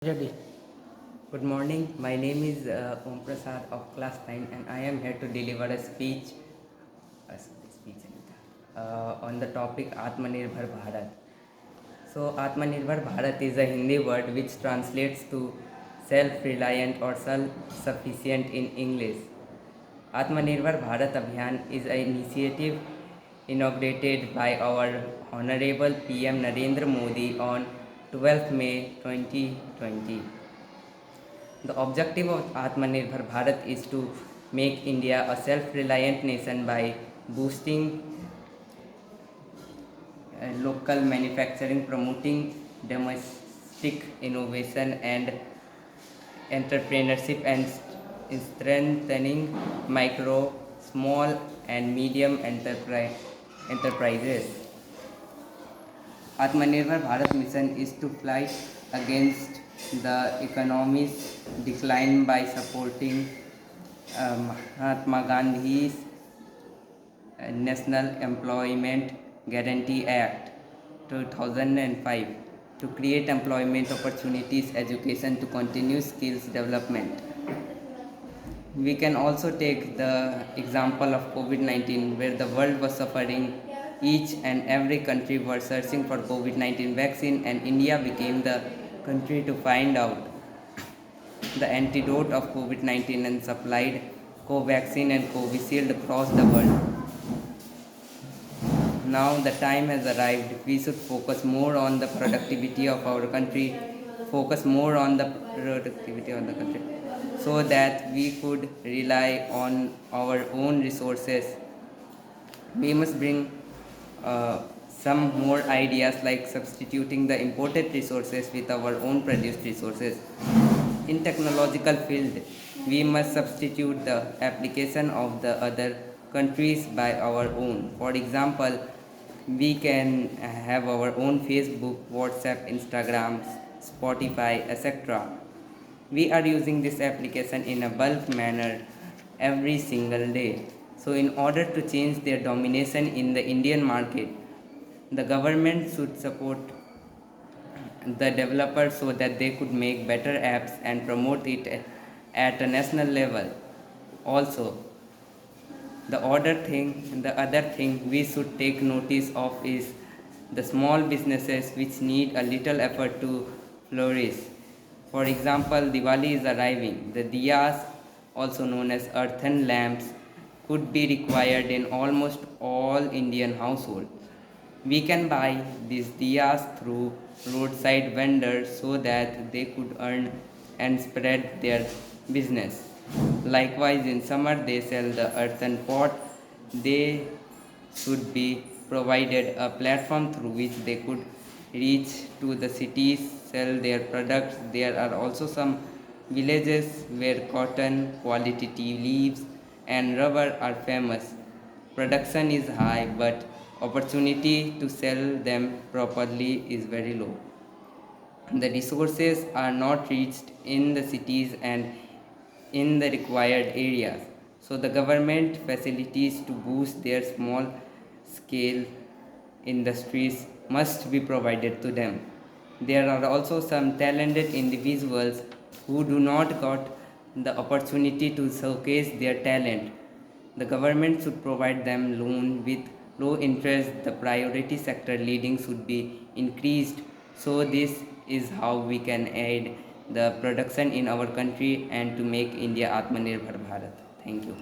Ready. Good morning. My name is Om Prasad of class 9 and I am here to deliver a speech on the topic Atmanirbhar Bharat. So Atmanirbhar Bharat is a Hindi word which translates to self-reliant or self-sufficient in English. Atmanirbhar Bharat Abhiyan is an initiative inaugurated by our Honorable PM Narendra Modi on 12th May 2020. The objective of Atmanirbhar Bharat is to make India a self-reliant nation by boosting local manufacturing, promoting domestic innovation and entrepreneurship, and strengthening micro, small, and medium enterprises. Atmanirbhar Bharat mission is to fight against the economy's decline by supporting Mahatma Gandhi's National Employment Guarantee Act 2005 to create employment opportunities, education to continue skills development. We can also take the example of COVID-19 where the world was suffering. Each and every country was searching for COVID-19 vaccine and India became the country to find out the antidote of COVID-19 and supplied Covaxin and Covishield across the world. Now the time has arrived. We should focus more on the productivity of our country, so that we could rely on our own resources. We must bring some more ideas like substituting the imported resources with our own produced resources. In technological field, we must substitute the application of the other countries by our own. For example, we can have our own Facebook, WhatsApp, Instagram, Spotify, etc. We are using this application in a bulk manner every single day. So in order to change their domination in the Indian market, the government should support the developers so that they could make better apps and promote it at a national level. Also, the other thing we should take notice of is the small businesses which need a little effort to flourish. For example, Diwali is arriving. The diyas, also known as earthen lamps, could be required in almost all Indian households. We can buy these diyas through roadside vendors so that they could earn and spread their business. Likewise, in summer they sell the earthen pot. They should be provided a platform through which they could reach to the cities, sell their products. There are also some villages where cotton, quality tea leaves, and rubber are famous. Production is high, but opportunity to sell them properly is very low. The resources are not reached in the cities and in the required areas. So the government facilities to boost their small scale industries must be provided to them. There are also some talented individuals who do not got the opportunity to showcase their talent. The government should provide them loan with low interest. The priority sector leading should be increased. So this is how we can aid the production in our country and to make India Atmanirbhar Bharat. Thank you.